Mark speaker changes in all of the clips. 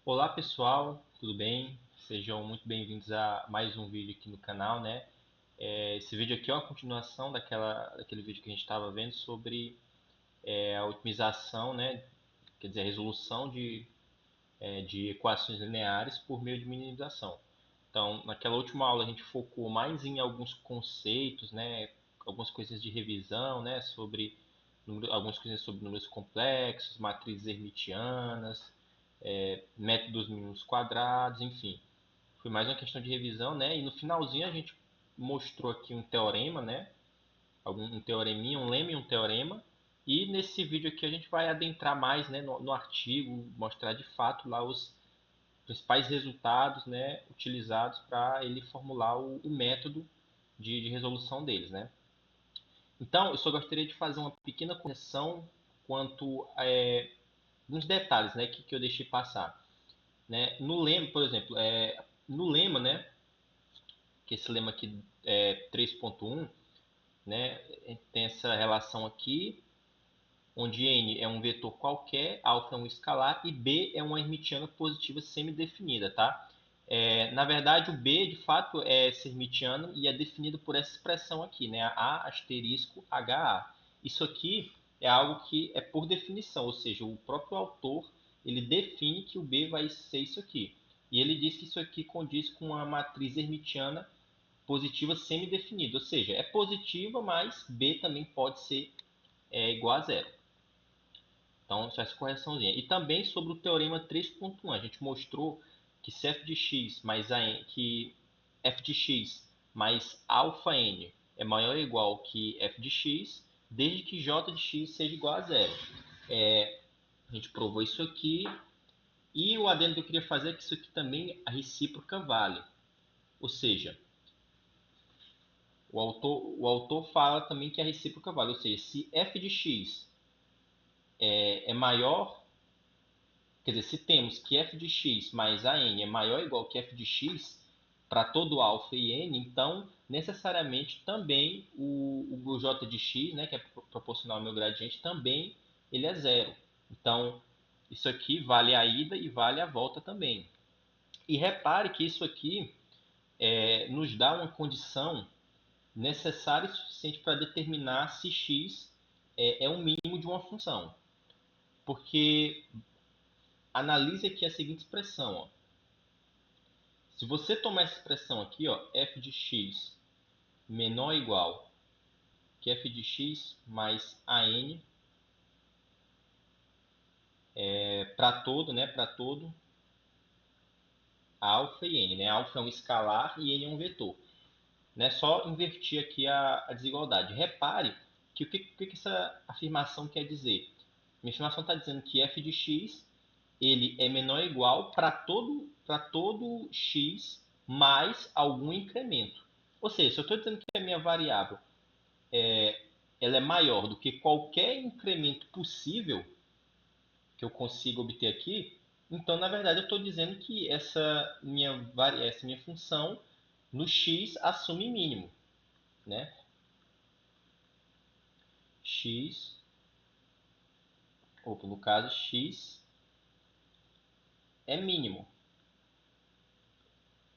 Speaker 1: Olá pessoal, tudo bem? Sejam muito bem-vindos a mais um vídeo aqui no canal, né? Esse vídeo aqui é uma continuação daquele vídeo que a gente estava vendo sobre a otimização, né? Quer dizer, a resolução de equações lineares por meio de minimização. Então, naquela última aula a gente focou mais em alguns conceitos, né? Algumas coisas de revisão, né? Sobre algumas coisas sobre números complexos, matrizes hermitianas, métodos mínimos quadrados, enfim. Foi mais uma questão de revisão, né? E no finalzinho a gente mostrou aqui um teorema, né? Um teoreminha, um lema e um teorema. E nesse vídeo aqui a gente vai adentrar mais, né, no artigo, mostrar de fato lá os principais resultados, né, utilizados para ele formular o método de resolução deles, né? Então, eu só gostaria de fazer uma pequena correção quanto a alguns detalhes, né, que eu deixei passar, né? No lema, por exemplo, no lema, né, que esse lema aqui é 3.1, né, tem essa relação aqui, onde n é um vetor qualquer, alfa é um escalar e b é uma hermitiana positiva semidefinida, tá? Na verdade, o b de fato é esse hermitiano e é definido por essa expressão aqui, né, a asterisco HA. Isso aqui é algo que é por definição, ou seja, o próprio autor ele define que o b vai ser isso aqui. E ele diz que isso aqui condiz com a matriz hermitiana positiva semidefinida, ou seja, é positiva, mas b também pode ser igual a zero. Então, só essa correçãozinha. E também sobre o teorema 3.1, a gente mostrou que se f de x mais a n, que f de x mais alfa n é maior ou igual que f de x, desde que j de x seja igual a zero. A gente provou isso aqui. E o adendo que eu queria fazer é que isso aqui também a recíproca vale. Ou seja, o autor fala também que a recíproca vale. Ou seja, se f de x é maior. Quer dizer, se temos que f de x mais a n é maior ou igual que f de x para todo alfa e n, então necessariamente também o j de x, né, que é proporcional ao meu gradiente, também ele é zero. Então, isso aqui vale a ida e vale a volta também. E repare que isso aqui nos dá uma condição necessária e suficiente para determinar se x é um mínimo de uma função. Porque analise aqui a seguinte expressão, ó. Se você tomar essa expressão aqui, ó, f de x menor ou igual que f de x mais an para todo, né, para todo alfa e n, né? Alfa é um escalar e n é um vetor. Né? Só invertir aqui a desigualdade. Repare que o que essa afirmação quer dizer? Minha afirmação está dizendo que f de x ele é menor ou igual para todo x mais algum incremento. Ou seja, se eu estou dizendo que a minha variável ela é maior do que qualquer incremento possível que eu consiga obter aqui, então na verdade eu estou dizendo que essa minha função no x assume mínimo, né? X, ou no caso x é mínimo,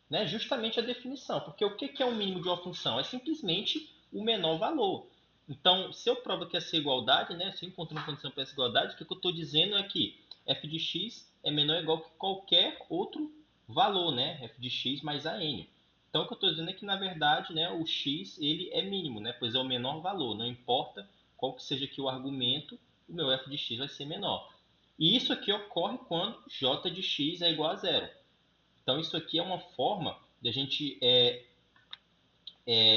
Speaker 1: né? Justamente a definição, porque o que é o mínimo de uma função? É simplesmente o menor valor. Então, se eu provo que essa igualdade, né, se eu encontro uma condição para essa igualdade, o que eu estou dizendo é que f de x é menor ou igual que qualquer outro valor, né, f de x mais a n. Então, o que eu estou dizendo é que, na verdade, né, o x ele é mínimo, né, pois é o menor valor. Não importa qual que seja aqui o argumento, o meu f de x vai ser menor. E isso aqui ocorre quando j de x é igual a zero. Então, isso aqui é uma forma de a gente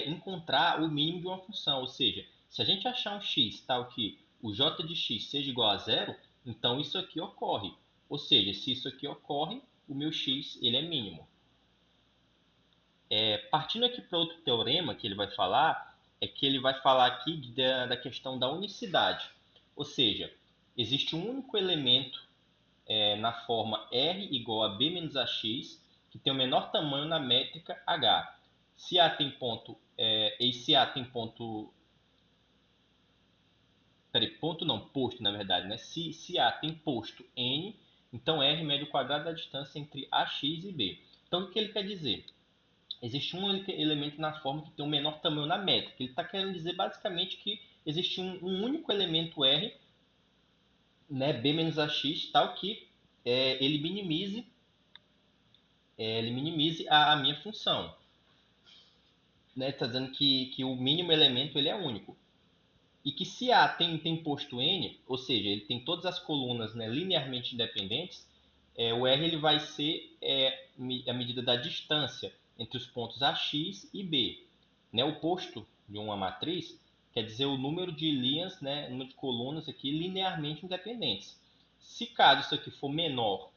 Speaker 1: encontrar o mínimo de uma função. Ou seja, se a gente achar um x tal que o j de x seja igual a zero, então isso aqui ocorre. Ou seja, se isso aqui ocorre, o meu x ele é mínimo. Partindo aqui para outro teorema que ele vai falar, é que ele vai falar aqui da questão da unicidade. Ou seja, existe um único elemento na forma R igual a B menos AX, que tem o menor tamanho na métrica H. Se A tem ponto, e se A tem ponto, peraí, ponto não, posto na verdade, né? Se A tem posto N Então R mede o quadrado da distância entre AX e B. Então o que ele quer dizer? Existe um elemento na forma que tem o menor tamanho na métrica. Ele está querendo dizer basicamente que existe um único elemento R, né, B menos AX, tal que ele minimize a minha função. Está dizendo que o mínimo elemento ele é único. E que se A tem posto N, ou seja, ele tem todas as colunas, né, linearmente independentes, o R ele vai ser a medida da distância entre os pontos AX e B. Né? O posto de uma matriz quer dizer o número de linhas, né, número de colunas aqui linearmente independentes. Se caso isso aqui for menor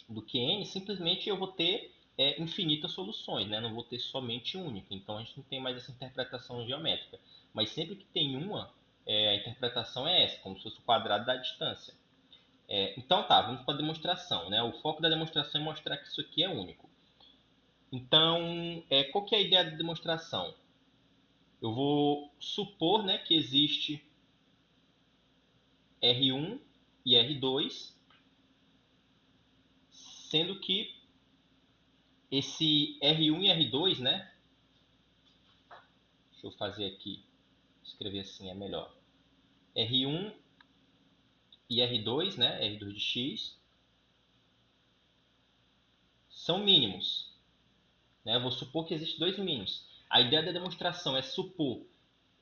Speaker 1: do que N, simplesmente eu vou ter infinitas soluções, né? Não vou ter somente única. Então a gente não tem mais essa interpretação geométrica. Mas sempre que tem uma, a interpretação é essa, como se fosse o quadrado da distância. Então tá, vamos para a demonstração. Né? O foco da demonstração é mostrar que isso aqui é único. Então, qual que é a ideia da demonstração? Eu vou supor, né, que existe R1 e R2, sendo que esse R1 e R2, né? Deixa eu fazer aqui, escrever assim é melhor. R1 e R2, né? R2 de x, são mínimos. Né? Eu vou supor que existem dois mínimos. A ideia da demonstração é supor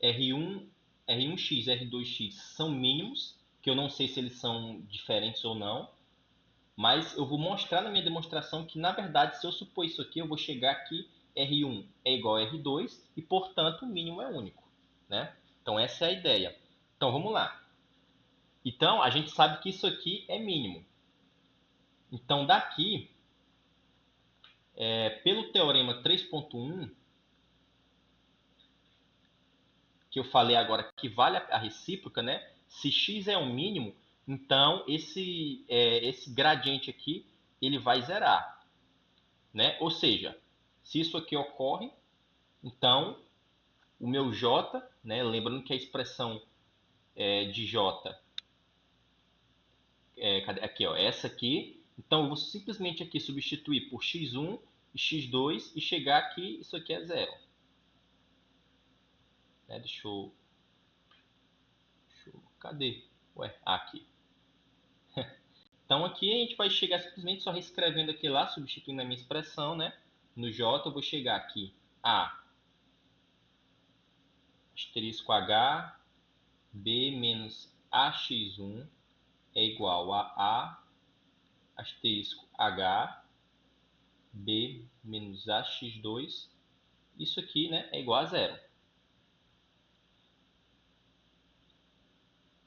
Speaker 1: R1, R1x e R2x são mínimos, que eu não sei se eles são diferentes ou não, mas eu vou mostrar na minha demonstração que, na verdade, se eu supor isso aqui, eu vou chegar aqui, R1 é igual a R2 e, portanto, o mínimo é único. Né? Então, essa é a ideia. Então, vamos lá. Então, a gente sabe que isso aqui é mínimo. Então, daqui, pelo teorema 3.1, que eu falei agora que vale a recíproca, né? Se x é o mínimo, então esse gradiente aqui ele vai zerar. Né? Ou seja, se isso aqui ocorre, então o meu j, né? Lembrando que a expressão de j aqui, ó, essa aqui. Então eu vou simplesmente aqui substituir por x1 e x2 e chegar aqui, isso aqui é zero. Né? Cadê? Ué, aqui. Então aqui a gente vai chegar simplesmente só reescrevendo aqui lá, substituindo a minha expressão, né? No j eu vou chegar aqui a asterisco h b menos ax1 é igual a asterisco h b menos ax2. Isso aqui, né, é igual a zero.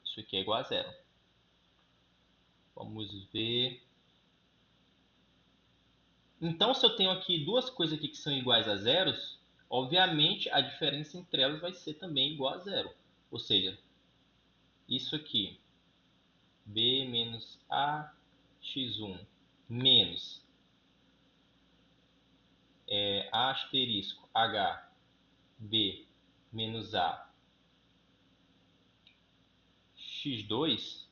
Speaker 1: Isso aqui é igual a zero. Vamos ver. Então, se eu tenho aqui duas coisas aqui que são iguais a zeros, obviamente a diferença entre elas vai ser também igual a zero. Ou seja, isso aqui, b menos ax1 menos a asterisco h b menos a x2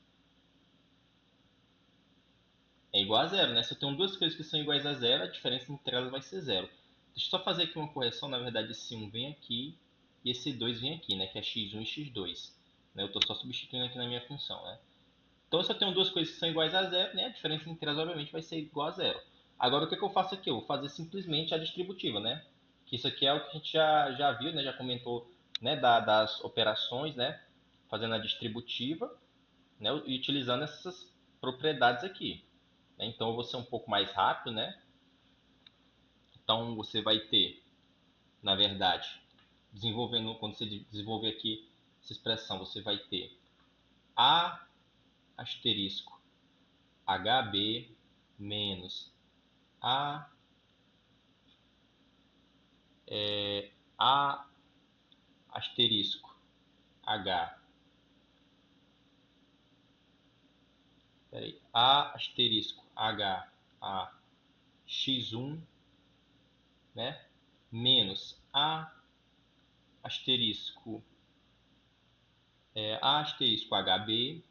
Speaker 1: é igual a zero, né? Se eu tenho duas coisas que são iguais a zero, a diferença entre elas vai ser zero. Deixa eu só fazer aqui uma correção. Na verdade, esse 1 vem aqui e esse 2 vem aqui, né? Que é x1 e x2. Né? Eu estou só substituindo aqui na minha função, né? Então, se eu tenho duas coisas que são iguais a zero, né? A diferença entre elas, obviamente, vai ser igual a zero. Agora, o que eu faço aqui? Eu vou fazer simplesmente a distributiva, né? Que isso aqui é o que a gente já viu, né? Já comentou, né? Das operações, né? Fazendo a distributiva, né? E utilizando essas propriedades aqui. Né? Então eu vou ser um pouco mais rápido, né? Então você vai ter, na verdade, quando você desenvolver aqui essa expressão, você vai ter A asterisco HB menos A, A asterisco H, peraí, A asterisco H A x1, né? Menos A asterisco A asterisco HB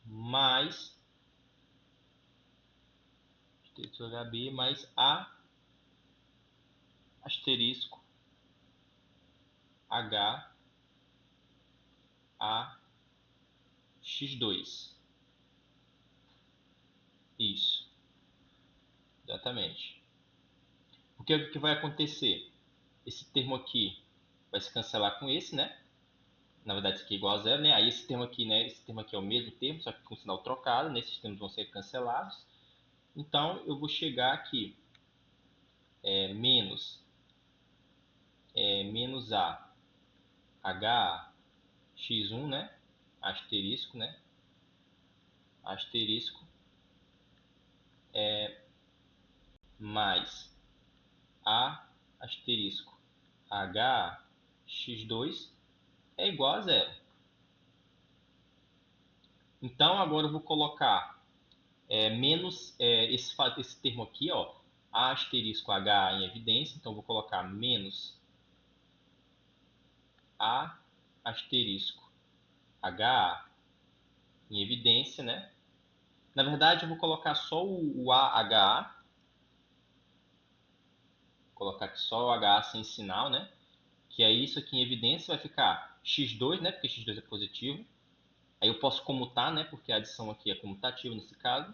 Speaker 1: mais asterisco HB mais A asterisco H A X2. Isso, exatamente. Porque o que vai acontecer? Esse termo aqui vai se cancelar com esse, né? Na verdade, isso aqui é igual a zero, né? Aí esse termo aqui, né? Esse termo aqui é o mesmo termo, só que com sinal trocado, né? Esses termos vão ser cancelados. Então, eu vou chegar aqui, menos, menos A, H, X1, né? Asterisco, né? Asterisco, mais A, asterisco, H, X2 é igual a zero. Então, agora eu vou colocar menos esse termo aqui, ó, A asterisco H em evidência. Então, eu vou colocar menos A asterisco H em evidência, né? Na verdade, eu vou colocar só o AHA, colocar aqui só o HA sem sinal, né? Que aí isso aqui em evidência vai ficar x2, né? Porque x2 é positivo. Aí eu posso comutar, né? Porque a adição aqui é comutativa nesse caso.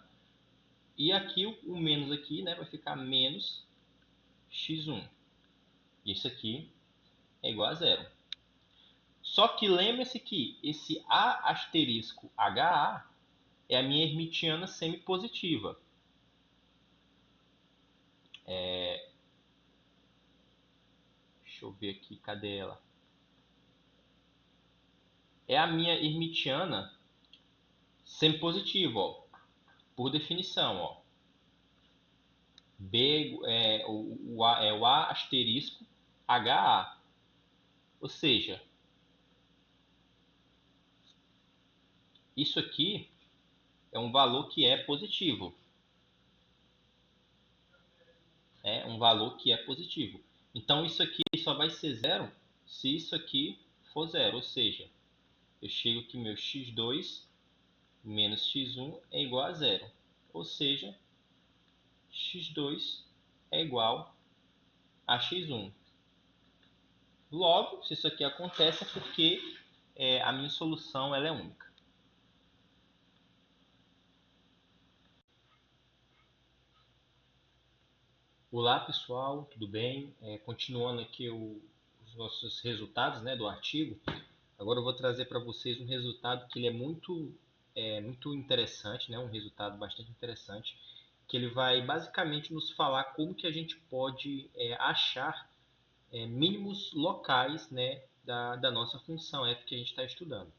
Speaker 1: E aqui o menos aqui, né? Vai ficar menos x1. Isso aqui é igual a zero. Só que lembre-se que esse A asterisco HA é a minha hermitiana semipositiva. Deixa eu ver aqui, cadê ela? É a minha hermitiana semipositiva, ó, por definição, ó. B é o A asterisco HA. Ou seja, isso aqui é um valor que é positivo. É um valor que é positivo. Então isso aqui só vai ser zero se isso aqui for zero. Ou seja, eu chego que meu x2 menos x1 é igual a zero. Ou seja, x2 é igual a x1. Logo, se isso aqui acontece é porque a minha solução ela é única. Olá pessoal, tudo bem? Continuando aqui os nossos resultados, né, do artigo. Agora eu vou trazer para vocês um resultado que ele muito interessante, né, um resultado bastante interessante, que ele vai basicamente nos falar como que a gente pode achar mínimos locais, né, da nossa função f que a gente está estudando.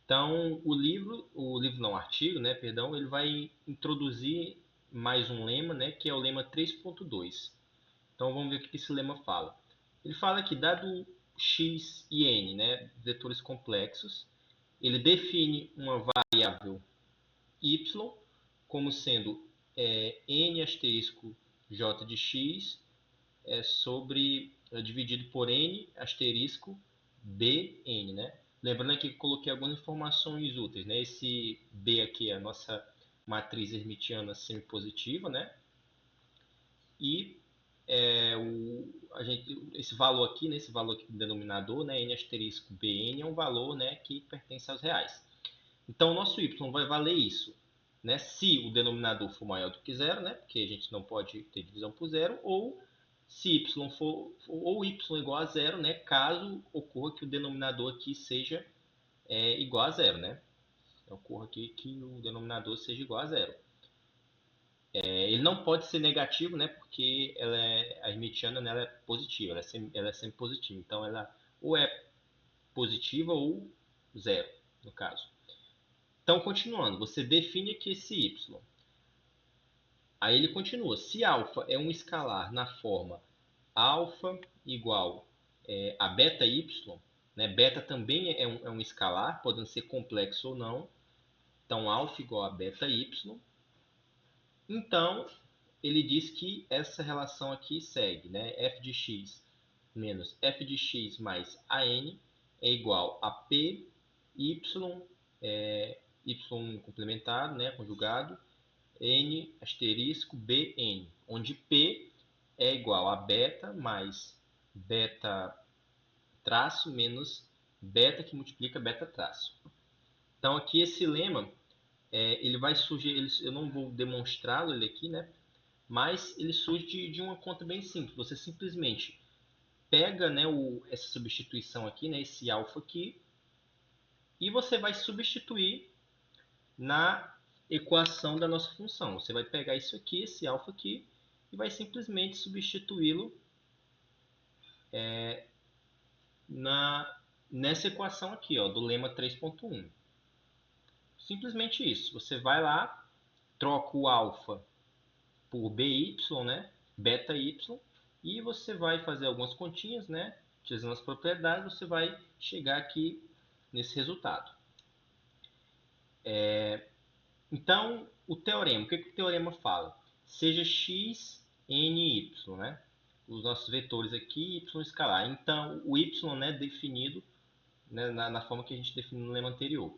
Speaker 1: Então, o artigo, né, perdão, ele vai introduzir mais um lema, né, que é o lema 3.2. Então, vamos ver o que esse lema fala. Ele fala que, dado x e n, né, vetores complexos, ele define uma variável y como sendo n asterisco j de x dividido por n asterisco bn, né? Lembrando aqui que coloquei algumas informações úteis, né? Esse b aqui é a nossa matriz hermitiana semipositiva, né? E esse valor aqui, né, esse valor aqui do denominador, né, n asterisco bn, é um valor, né, que pertence aos reais. Então, o nosso y vai valer isso, né, se o denominador for maior do que zero, né, porque a gente não pode ter divisão por zero, ou se y for ou y igual a zero, né, caso ocorra que o denominador aqui seja igual a zero, né, ocorra aqui que o denominador seja igual a zero. Ele não pode ser negativo, né, porque a hermitiana ela é positiva, ela é sempre positiva. Então, ela ou é positiva ou zero, no caso. Então, continuando, você define aqui esse y. Aí ele continua. Se alfa é um escalar na forma alfa igual a beta y, né, beta também é um escalar, podendo ser complexo ou não. Então, alfa igual a beta y. Então, ele diz que essa relação aqui segue, né? F de x menos f de x mais an é igual a p y y complementado, né, conjugado, n asterisco bn, onde p é igual a beta mais beta traço menos beta que multiplica beta traço. Então aqui esse lema, ele vai surgir, eu não vou demonstrá-lo ele aqui, né? Mas ele surge de uma conta bem simples. Você simplesmente pega, né, essa substituição aqui, né, esse alfa aqui, e você vai substituir na equação da nossa função. Você vai pegar isso aqui, esse alfa aqui, e vai simplesmente substituí-lo nessa equação aqui, ó, do lema 3.1. Simplesmente isso. Você vai lá, troca o alfa por by, né, beta y, e você vai fazer algumas continhas, né, utilizando as propriedades, você vai chegar aqui nesse resultado. Então, o teorema, o que o teorema fala? Seja x, n, y, né? Os nossos vetores aqui, y escalar. Então, o y, né, definido, né, na forma que a gente definiu no lema anterior.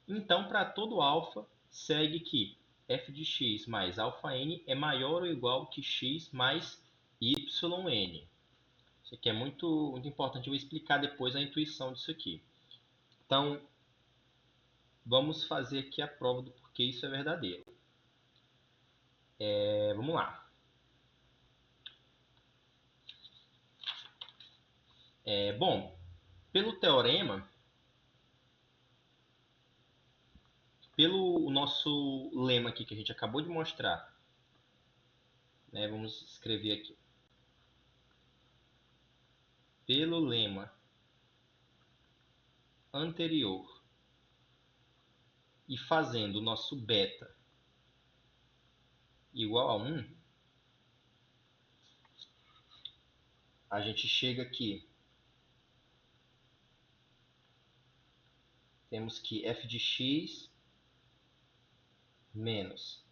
Speaker 1: Então, para todo alfa, segue que f de x mais alfa n é maior ou igual que x mais yn. Isso aqui é muito, muito importante. Eu vou explicar depois a intuição disso aqui. Então, vamos fazer aqui a prova do porquê isso é verdadeiro. Vamos lá. Bom, pelo teorema, pelo nosso lema aqui que a gente acabou de mostrar, né, vamos escrever aqui. Pelo lema anterior e fazendo o nosso beta igual a 1, a gente chega aqui. Temos que f de x menos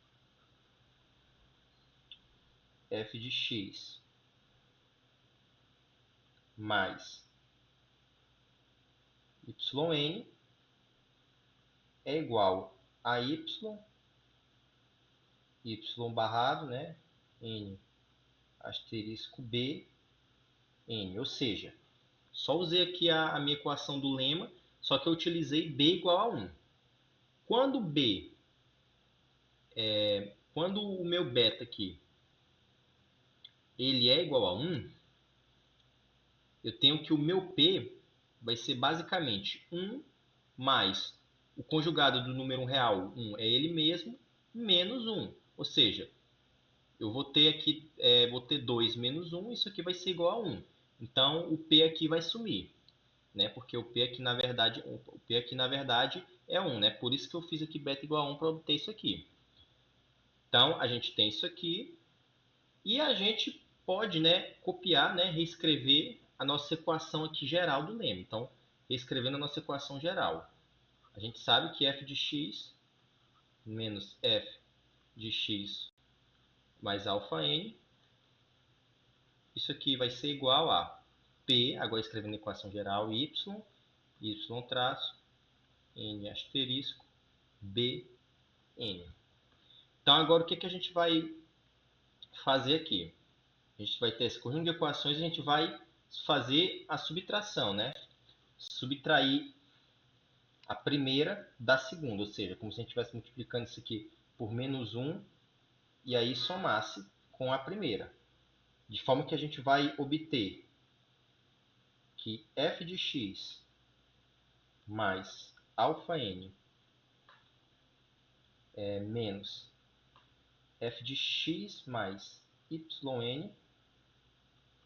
Speaker 1: f de x mais yn é igual a y barrado, né, n asterisco b, n. Ou seja, só usei aqui a minha equação do lema, só que eu utilizei b igual a 1. Quando quando o meu beta aqui ele é igual a 1, eu tenho que o meu p vai ser basicamente 1 mais o conjugado do número real, 1 é ele mesmo, menos 1. Ou seja, eu vou ter aqui, vou ter 2 menos 1, isso aqui vai ser igual a 1. Então, o p aqui vai sumir, né? Porque o p aqui na verdade é 1, né? Por isso que eu fiz aqui beta igual a 1 para obter isso aqui. Então, a gente tem isso aqui e a gente pode, né, copiar, né, reescrever a nossa equação aqui geral do lema. Então, reescrevendo a nossa equação geral. A gente sabe que f de x menos f de x mais alfa n, isso aqui vai ser igual a p, agora escrevendo a equação geral, y traço, n asterisco, b, n. Então, agora o que a gente vai fazer aqui? A gente vai ter esse conjunto de equações e a gente vai fazer a subtração, né? Subtrair a primeira da segunda, ou seja, como se a gente estivesse multiplicando isso aqui por menos 1 e aí somasse com a primeira. De forma que a gente vai obter que f de x mais alfa n menos f de x mais yn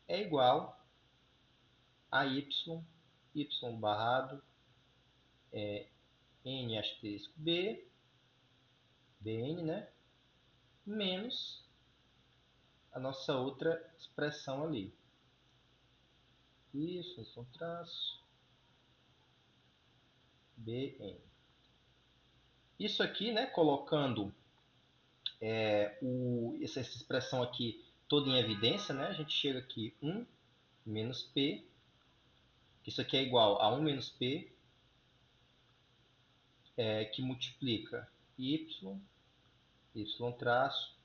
Speaker 1: é igual a y barrado n asterisco b, bn, né? Menos a nossa outra expressão ali. Isso, traço, bn. Isso aqui, né, colocando essa expressão aqui toda em evidência, né, a gente chega aqui 1 menos p, isso aqui é igual a 1 menos p, que multiplica y, y traço,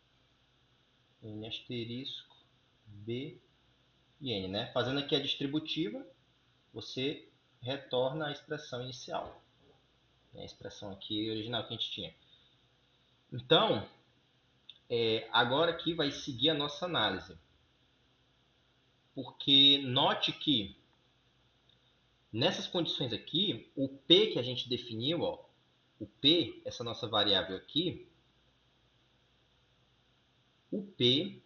Speaker 1: n asterisco, b e n, né? Fazendo aqui a distributiva, você retorna a expressão inicial, a expressão aqui original que a gente tinha. Então, agora aqui vai seguir a nossa análise. Porque note que nessas condições aqui, o P que a gente definiu, ó, o P, essa nossa variável aqui, o P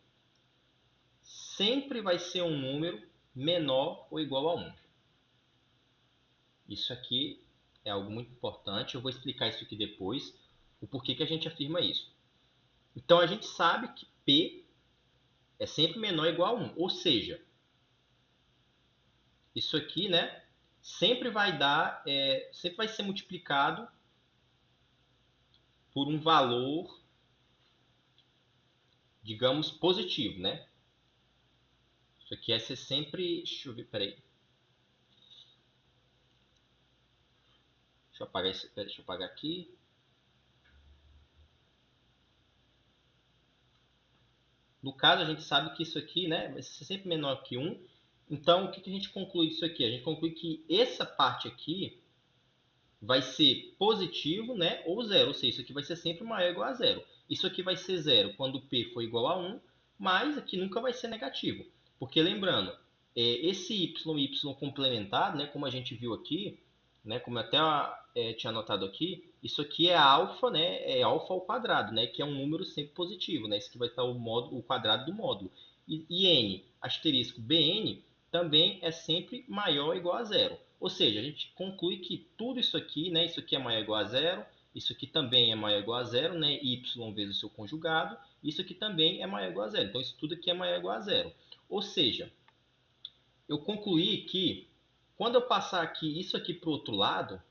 Speaker 1: sempre vai ser um número menor ou igual a 1. Isso aqui é algo muito importante, eu vou explicar isso aqui depois, o porquê que a gente afirma isso. Então, a gente sabe que P é sempre menor ou igual a 1, ou seja, isso aqui, né, sempre vai dar, sempre vai ser multiplicado por um valor, digamos, positivo, né? Isso aqui é ser sempre, deixa eu ver, peraí. Deixa eu apagar aqui. No caso, a gente sabe que isso aqui, né, vai ser sempre menor que 1. Então, o que a gente conclui disso aqui? A gente conclui que essa parte aqui vai ser positivo, né, ou zero. Ou seja, isso aqui vai ser sempre maior ou igual a zero. Isso aqui vai ser zero quando P for igual a 1, mas aqui nunca vai ser negativo. Porque, lembrando, esse y complementado, né, como a gente viu aqui, né, como eu até tinha anotado aqui, isso aqui é alfa, né, é alfa ao quadrado, né, que é um número sempre positivo, né, isso aqui vai estar o quadrado do módulo. E n asterisco bn também é sempre maior ou igual a zero. Ou seja, a gente conclui que tudo isso aqui, né, isso aqui é maior ou igual a zero, isso aqui também é maior ou igual a zero, né, y vezes o seu conjugado, isso aqui também é maior ou igual a zero. Então, isso tudo aqui é maior ou igual a zero. Ou seja, eu concluí que quando eu passar aqui isso aqui para o outro lado,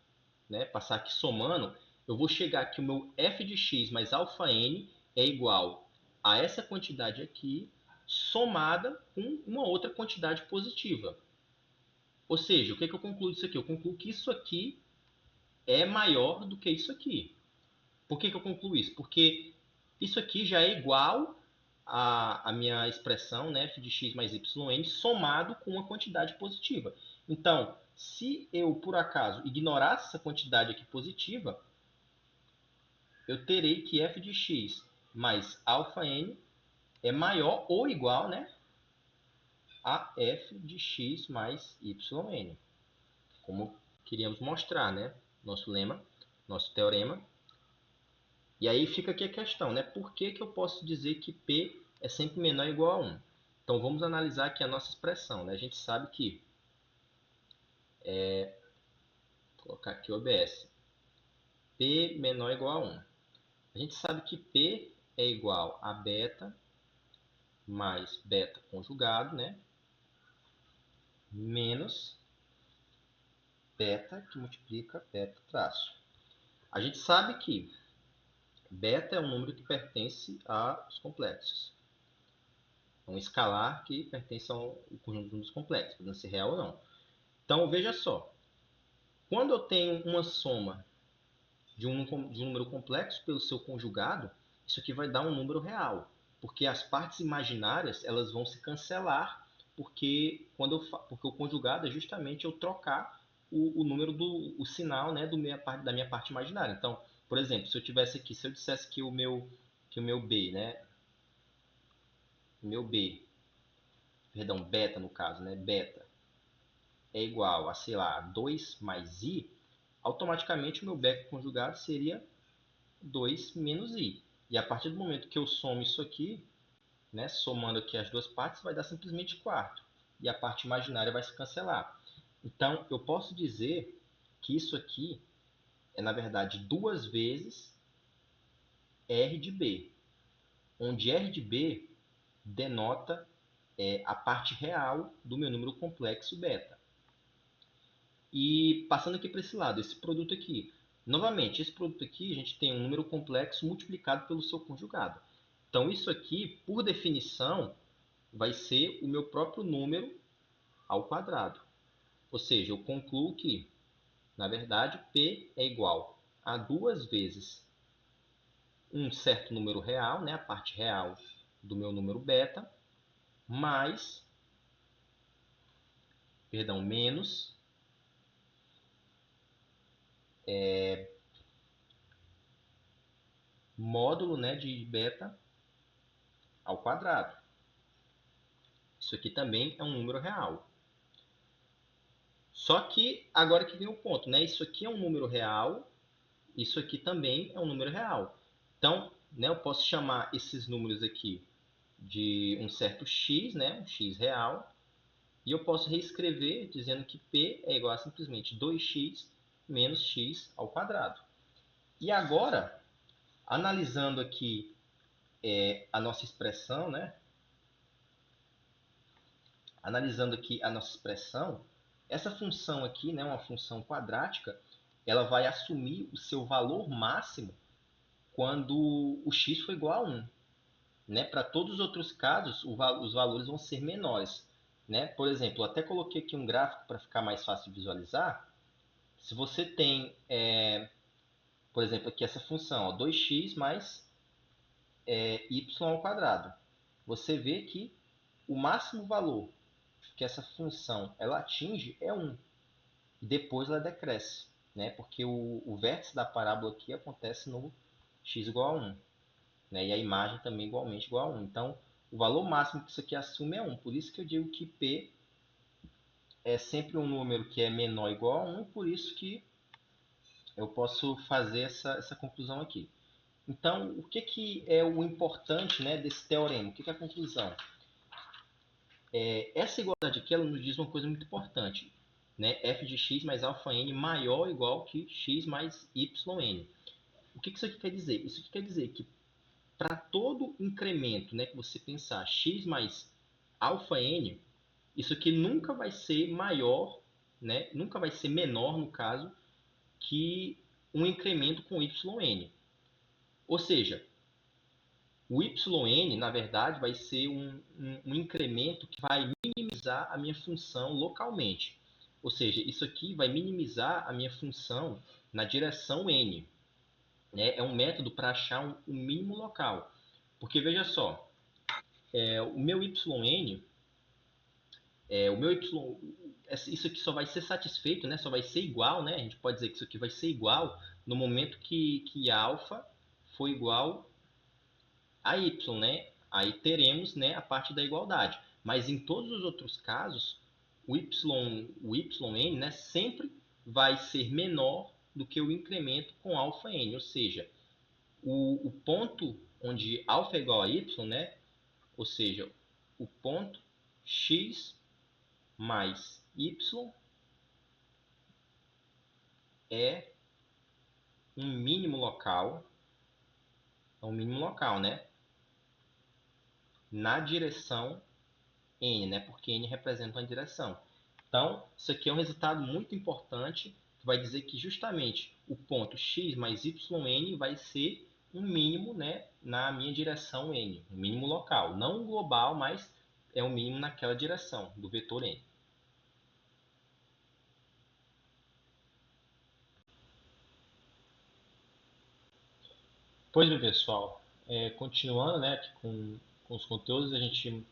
Speaker 1: né, passar aqui somando, eu vou chegar que o meu f de x mais alfa n é igual a essa quantidade aqui, somada com uma outra quantidade positiva. Ou seja, o que eu concluo disso aqui? Eu concluo que isso aqui é maior do que isso aqui. Por que eu concluo isso? Porque isso aqui já é igual à minha expressão, né, f de x mais yn, somado com uma quantidade positiva. Então, se eu, por acaso, ignorasse essa quantidade aqui positiva, eu terei que f de x mais alfa n é maior ou igual, né, a f de x mais yn. Como queríamos mostrar, né? Nosso lema, nosso teorema. E aí fica aqui a questão, né? Por que eu posso dizer que P é sempre menor ou igual a 1? Então, vamos analisar aqui a nossa expressão, né? A gente sabe que, vou colocar aqui o OBS, P menor ou igual a 1. A gente sabe que P é igual a beta mais beta conjugado, né? Menos beta que multiplica beta traço. A gente sabe que beta é um número que pertence aos complexos. É um escalar que pertence ao conjunto de números complexos, podendo ser real ou não. Então, veja só. Quando eu tenho uma soma de um número complexo pelo seu conjugado, isso aqui vai dar um número real. Porque as partes imaginárias elas vão se cancelar, porque o conjugado é justamente eu trocar o número o sinal, né, da minha parte imaginária. Então, por exemplo, se eu dissesse que o meu b, né, perdão, beta no caso, né, beta é igual a, sei lá, 2 mais i, automaticamente o meu beta conjugado seria 2 menos i. E a partir do momento que eu somo isso aqui, né, somando aqui as duas partes, vai dar simplesmente 4. E a parte imaginária vai se cancelar. Então, eu posso dizer que isso aqui é, na verdade, 2 vezes R de B, onde R de B denota a parte real do meu número complexo beta. E passando aqui para esse lado, esse produto aqui. Novamente, esse produto aqui, a gente tem um número complexo multiplicado pelo seu conjugado. Então, isso aqui, por definição, vai ser o meu próprio número ao quadrado. Ou seja, eu concluo que, na verdade, P é igual a duas vezes um certo número real, né, a parte real do meu número beta, mais, perdão, menos módulo, né, de beta ao quadrado. Isso aqui também é um número real. Só que agora que vem o ponto, né? Isso aqui é um número real, isso aqui também é um número real. Então, né, eu posso chamar esses números aqui de um certo x, né, um x real, e eu posso reescrever dizendo que p é igual a simplesmente 2x menos x ao quadrado. E agora, analisando aqui a nossa expressão, né? Analisando aqui a nossa expressão, essa função aqui, né, uma função quadrática, ela vai assumir o seu valor máximo quando o x for igual a 1. Né? Para todos os outros casos, os valores vão ser menores. Né? Por exemplo, eu até coloquei aqui um gráfico para ficar mais fácil de visualizar. Se você tem, por exemplo, aqui essa função, ó, 2x mais y ao quadrado. Você vê que o máximo valor que essa função ela atinge é 1. E depois ela decresce. Né? Porque o vértice da parábola aqui acontece no x igual a 1. Né? E a imagem também igualmente igual a 1. Então, o valor máximo que isso aqui assume é 1. Por isso que eu digo que P é sempre um número que é menor ou igual a 1. Por isso que eu posso fazer essa conclusão aqui. Então, o que é o importante, né, desse teorema? O que é a conclusão? Essa igualdade aqui ela nos diz uma coisa muito importante. Né? F de x mais alfa n maior ou igual que x mais yn. O que isso aqui quer dizer? Isso aqui quer dizer que para todo incremento, né, que você pensar x mais alfa n, isso aqui nunca vai ser maior, né, nunca vai ser menor, no caso, que um incremento com yn. Ou seja, o yn, na verdade, vai ser um incremento que vai minimizar a minha função localmente. Ou seja, isso aqui vai minimizar a minha função na direção n. Né? É um método para achar um mínimo local. Porque veja só, o meu yn, isso aqui só vai ser satisfeito, né? Só vai ser igual, né? A gente pode dizer que isso aqui vai ser igual no momento que alfa for igual a y, né? Aí teremos, né, a parte da igualdade. Mas em todos os outros casos, o yn, né, sempre vai ser menor do que o incremento com alfa n. Ou seja, o ponto onde alfa é igual a y, né? Ou seja, o ponto x mais y é um mínimo local, né? Na direção n, né? Porque n representa uma direção. Então, isso aqui é um resultado muito importante, que vai dizer que justamente o ponto x mais yn vai ser um mínimo, né, na minha direção n, um mínimo local. Não global, mas é um mínimo naquela direção do vetor n. Pois bem, pessoal, continuando, né, aqui com os conteúdos, a gente tinha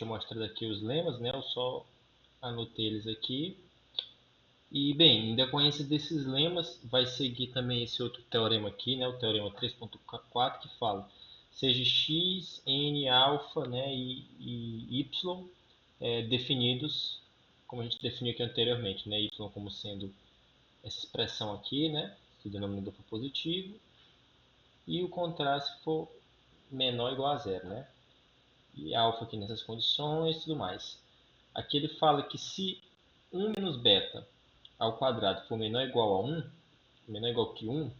Speaker 1: mostrado aqui os lemas, né, eu só anotei eles aqui. E, bem, em decorrência desses lemas, vai seguir também esse outro teorema aqui, né, o teorema 3.4, que fala seja x, n, alfa, né, e y definidos, como a gente definiu aqui anteriormente, né, y como sendo essa expressão aqui, né, esse denominador for positivo, e o contraste for menor ou igual a zero, né? E alfa aqui nessas condições e tudo mais. Aqui ele fala que se 1 menos beta ao quadrado for menor ou igual a 1, menor ou igual que 1,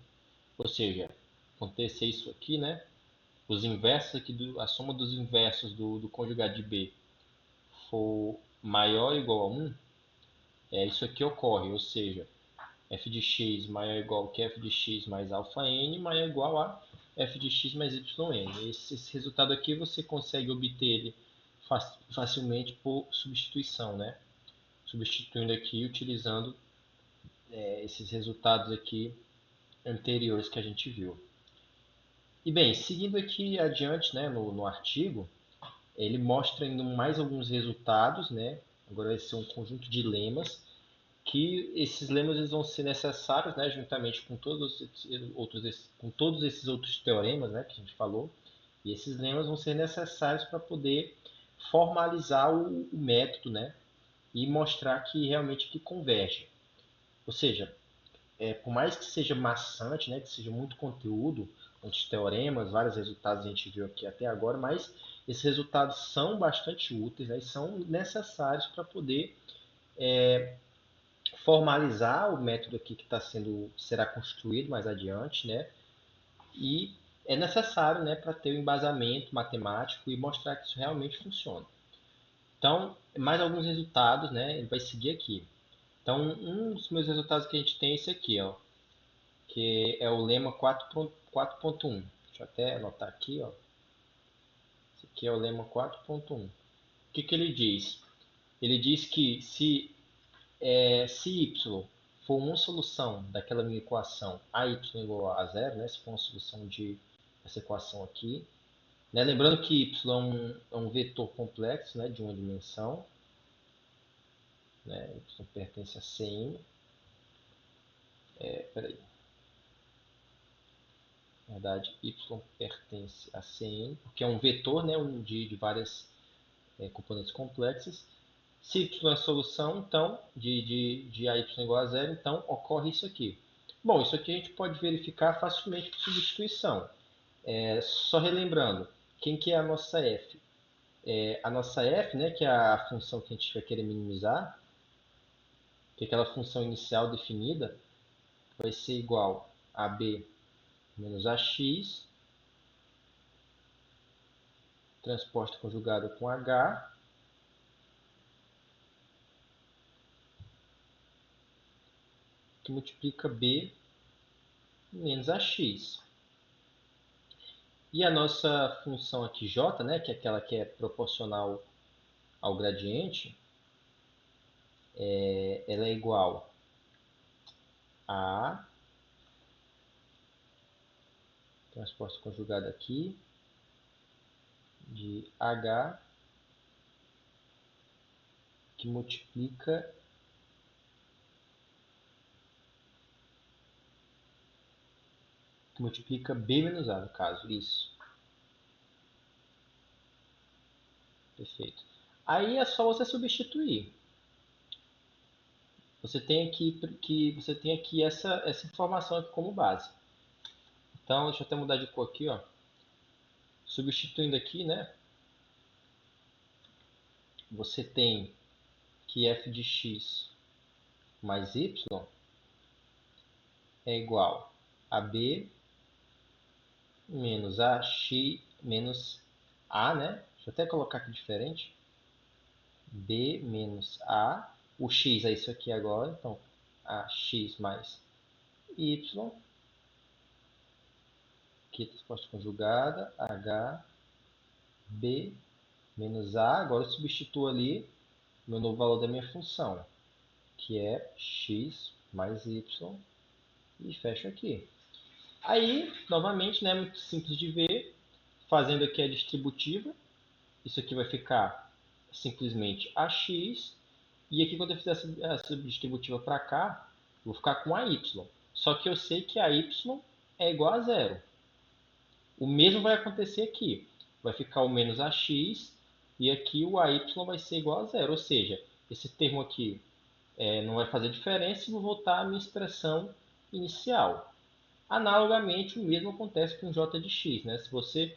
Speaker 1: ou seja, acontecer isso aqui, né? Os inversos aqui, a soma dos inversos do conjugado de B for maior ou igual a 1, isso aqui ocorre, ou seja, f de x maior ou igual que f de x mais alfa n maior ou igual a f de x mais yn. Esse resultado aqui você consegue obter ele facilmente por substituição, né? Substituindo aqui, utilizando esses resultados aqui anteriores que a gente viu. E bem, seguindo aqui adiante, né, no artigo, ele mostra ainda mais alguns resultados, né? Agora vai ser um conjunto de lemas, que esses lemas eles vão ser necessários, né, juntamente com todos esses outros teoremas, né, que a gente falou. E esses lemas vão ser necessários para poder formalizar o método, né, e mostrar que realmente que converge. Ou seja, por mais que seja maçante, né, que seja muito conteúdo, muitos teoremas, vários resultados a gente viu aqui até agora, mas esses resultados são bastante úteis, né, e são necessários para poder formalizar o método aqui que será construído mais adiante, né, e é necessário, né, para ter o um embasamento matemático e mostrar que isso realmente funciona. Então, mais alguns resultados, né, ele vai seguir aqui. Então, um dos meus resultados que a gente tem é esse aqui, ó, que é o lema 4.1. Deixa eu até anotar aqui, ó. Esse aqui é o lema 4.1. O que ele diz? Ele diz que se y for uma solução daquela minha equação a y igual a zero, né? Se for uma solução dessa equação aqui, né? Lembrando que y é um vetor complexo, né? De uma dimensão, né? Y pertence a Cn. Peraí. Na verdade, y pertence a Cn, porque é um vetor, né? De várias componentes complexas. Se y é a solução, então, de a y igual a zero, então ocorre isso aqui. Bom, isso aqui a gente pode verificar facilmente por substituição. Só relembrando, quem que é a nossa f? A nossa f, né, que é a função que a gente vai querer minimizar, que é aquela função inicial definida, vai ser igual a b menos ax, transposta conjugada com h, que multiplica b menos ax. E a nossa função aqui j, né, que é aquela que é proporcional ao gradiente, ela é igual a transposta conjugada aqui de h que multiplica b menos a, no caso, isso. Perfeito. Aí é só você substituir. Você tem aqui essa informação aqui como base. Então, deixa eu até mudar de cor aqui, ó. Substituindo aqui, né? Você tem que f de x mais y é igual a b menos a x menos a, né? Deixa eu até colocar aqui diferente. B menos a. O x é isso aqui agora, então ax mais y, aqui resposta conjugada, h, b menos a. Agora eu substituo ali o meu novo valor da minha função, que é x mais y, e fecho aqui. Aí, novamente, né, muito simples de ver, fazendo aqui a distributiva, isso aqui vai ficar simplesmente ax, e aqui quando eu fizer a subdistributiva para cá, vou ficar com AY. Só que eu sei que AY é igual a zero. O mesmo vai acontecer aqui. Vai ficar o menos AX e aqui o AY vai ser igual a zero. Ou seja, esse termo aqui não vai fazer diferença e vou voltar à minha expressão inicial. Analogamente, o mesmo acontece com j de x. Né? Se você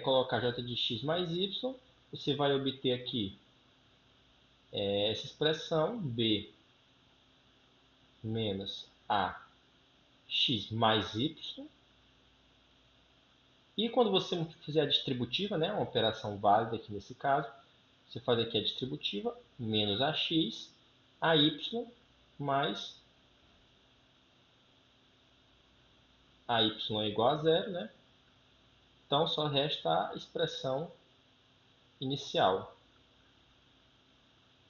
Speaker 1: colocar j de x mais y, você vai obter aqui essa expressão b menos a x mais y. E quando você fizer a distributiva, né, uma operação válida aqui nesse caso, você faz aqui a distributiva, menos ax, ay mais ay é igual a zero, né? Então só resta a expressão inicial.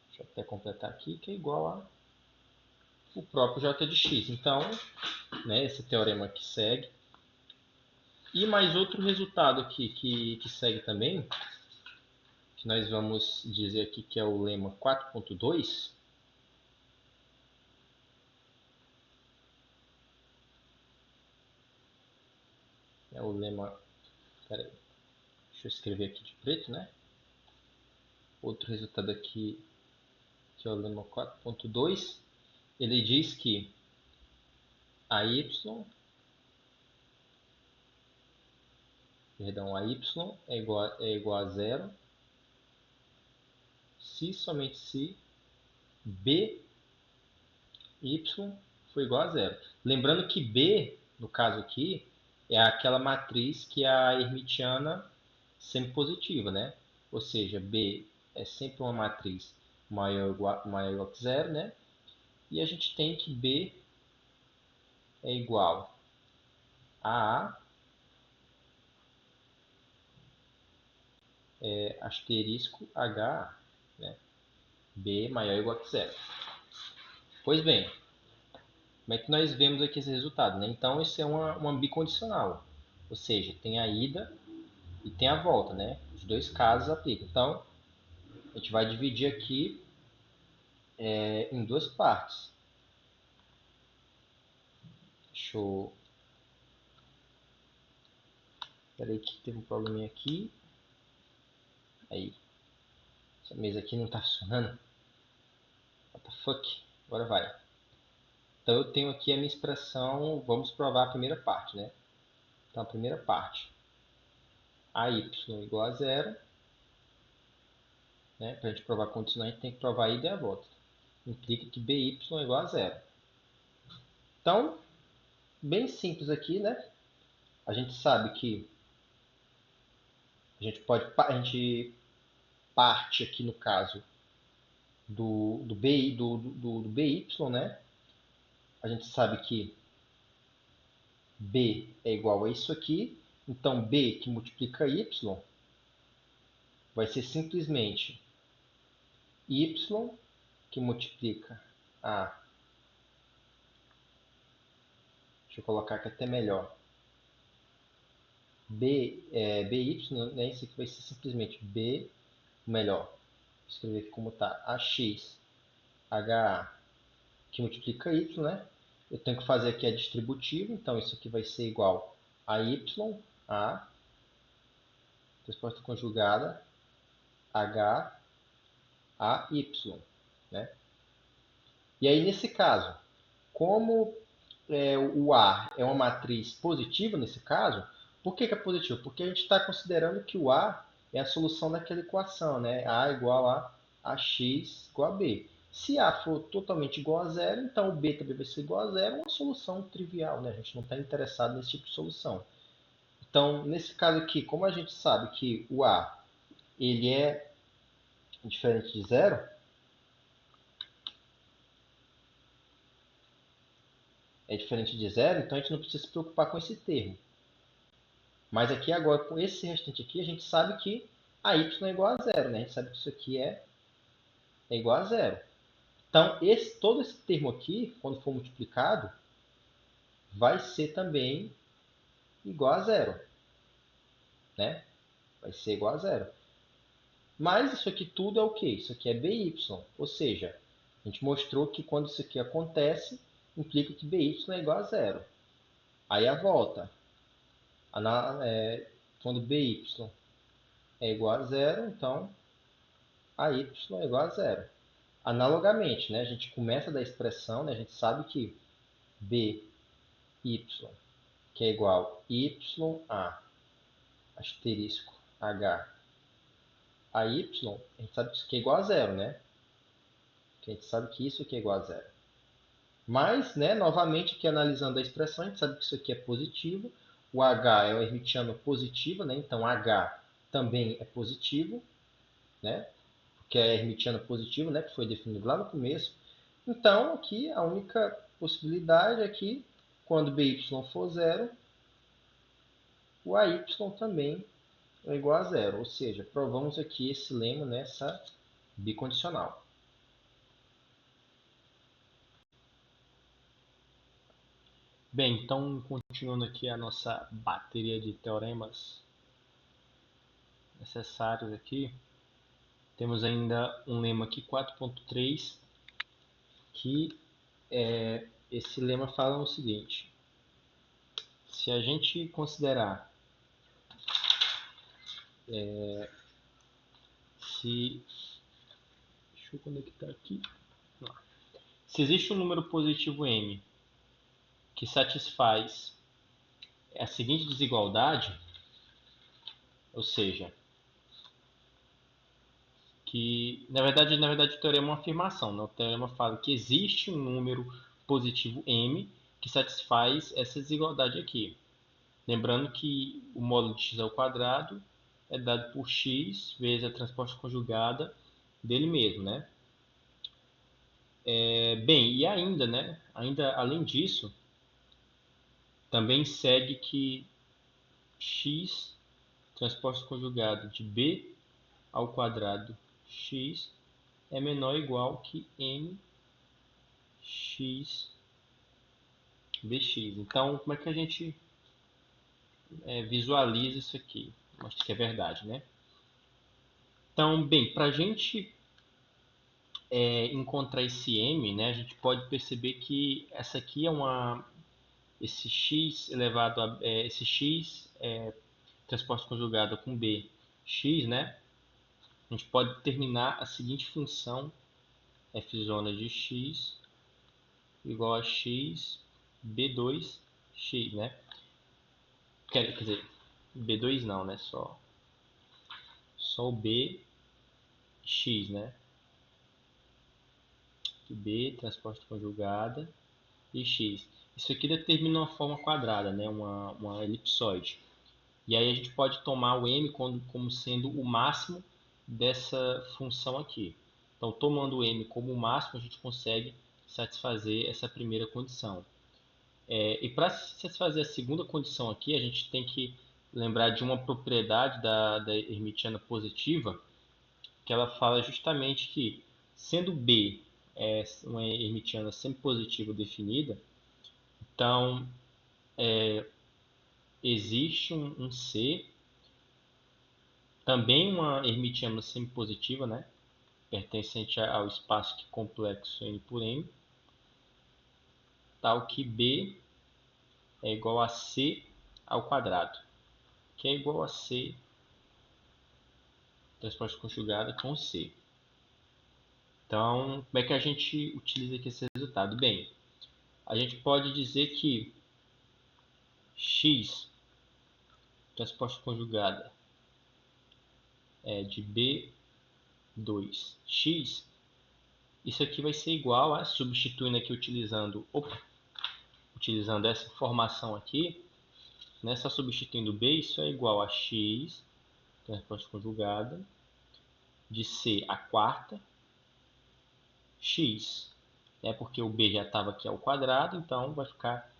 Speaker 1: Deixa eu até completar aqui, que é igual a o próprio j de x. Então, né? Esse teorema que segue. E mais outro resultado aqui que segue também, que nós vamos dizer aqui que é o lema 4.2. É o lema... Peraí, deixa eu escrever aqui de preto, né? Outro resultado aqui, que é o lema 4.2, ele diz que a y é igual a zero se somente se b y for igual a zero. Lembrando que b, no caso aqui, é aquela matriz que é a hermitiana semipositiva, né? Ou seja, b é sempre uma matriz maior que zero, né? E a gente tem que b é igual a asterisco h, né? B maior ou igual que zero. Pois bem, como é que nós vemos aqui esse resultado, né? Então, isso é uma bicondicional. Ou seja, tem a ida e tem a volta, né? Os dois casos aplicam. Então, a gente vai dividir aqui em duas partes. Deixa eu... Peraí que teve um probleminha aqui. Aí. Essa mesa aqui não está funcionando. What the fuck? Agora vai. Então, eu tenho aqui a minha expressão... Vamos provar a primeira parte, né? Então, a primeira parte. A y igual a zero. Né? Para a gente provar a condicional, a gente tem que provar a ida e a volta. Implica que by é igual a zero. Então, bem simples aqui, né? A gente sabe que a gente parte aqui no caso do by, né? A gente sabe que b é igual a isso aqui. Então, b que multiplica y vai ser simplesmente y que multiplica a... Deixa eu colocar aqui até melhor. by, né? Isso aqui vai ser simplesmente b, melhor, vou escrever aqui como está, ax, ha, que multiplica y, né? Eu tenho que fazer aqui a distributiva, então isso aqui vai ser igual a y, a, resposta conjugada, h, a, y, né? E aí, nesse caso, como o A é uma matriz positiva nesse caso, por que é positivo? Porque a gente está considerando que o A é a solução daquela equação, né? A igual a ax igual a b. Se A for totalmente igual a zero, então o B também vai ser igual a zero, uma solução trivial, né? A gente não está interessado nesse tipo de solução. Então, nesse caso aqui, como a gente sabe que o A ele é diferente de zero, então a gente não precisa se preocupar com esse termo. Mas aqui agora, com esse restante aqui, a gente sabe que a y é igual a zero, né? A gente sabe que isso aqui é igual a zero. Então, todo esse termo aqui, quando for multiplicado, vai ser também igual a zero, né? Vai ser igual a zero. Mas isso aqui tudo é o quê? Isso aqui é by, ou seja, a gente mostrou que quando isso aqui acontece, implica que by é igual a zero. Aí a volta, quando by é igual a zero, então a y é igual a zero. Analogamente, né, a gente começa da expressão, né, a gente sabe que by, que é igual a asterisco h, a y, a gente sabe que isso aqui é igual a zero, né? Que a gente sabe que isso aqui é igual a zero. Mas, né, novamente, aqui analisando a expressão, a gente sabe que isso aqui é positivo. O h é o hermitiano positivo, né? Então h também é positivo, né? Que é hermitiano positivo, né? Que foi definido lá no começo. Então, aqui a única possibilidade é que quando by for zero, o ay também é igual a zero. Ou seja, provamos aqui esse lema nessa bicondicional. Bem, então continuando aqui a nossa bateria de teoremas necessários aqui, temos ainda um lema aqui 4.3 que esse lema fala o seguinte: se a gente considerar se deixa eu conectar aqui, se existe um número positivo m que satisfaz a seguinte desigualdade, ou seja, que na verdade o teorema é uma afirmação, né? O teorema fala que existe um número positivo m que satisfaz essa desigualdade aqui. Lembrando que o módulo de x ao quadrado é dado por x vezes a transposta conjugada dele mesmo, né? Bem, e ainda, né? Ainda além disso, também segue que x transposta conjugada de b ao quadrado x é menor ou igual que mx dx. Então, como é que a gente visualiza isso aqui? Mostra que é verdade, né? Então, bem, para a gente encontrar esse m, né, a gente pode perceber que essa aqui esse x elevado a esse x transposto conjugado com b x, né? A gente pode determinar a seguinte função f zona de x igual a x b2x, né? Quer dizer, b2 não, né? Só o bx, né? B transposta conjugada e x. Isso aqui determina uma forma quadrada, né? Uma elipsoide. E aí a gente pode tomar o m como sendo o máximo dessa função aqui. Então, tomando o m como o máximo, a gente consegue satisfazer essa primeira condição. E para satisfazer a segunda condição aqui, a gente tem que lembrar de uma propriedade da hermitiana positiva, que ela fala justamente que, sendo B uma hermitiana sempre positiva definida, então existe um C, também uma hermitiana semipositiva, né? Pertencente ao espaço que complexo N por M, tal que B é igual a C ao quadrado, que é igual a C transposta conjugada com C. Então, como é que a gente utiliza aqui esse resultado? Bem, a gente pode dizer que x transposta conjugada de B2x, isso aqui vai ser igual a, substituindo aqui utilizando essa informação aqui, né, só substituindo B, isso é igual a x transposta conjugada de C à quarta x, né, porque o B já estava aqui ao quadrado, então vai ficar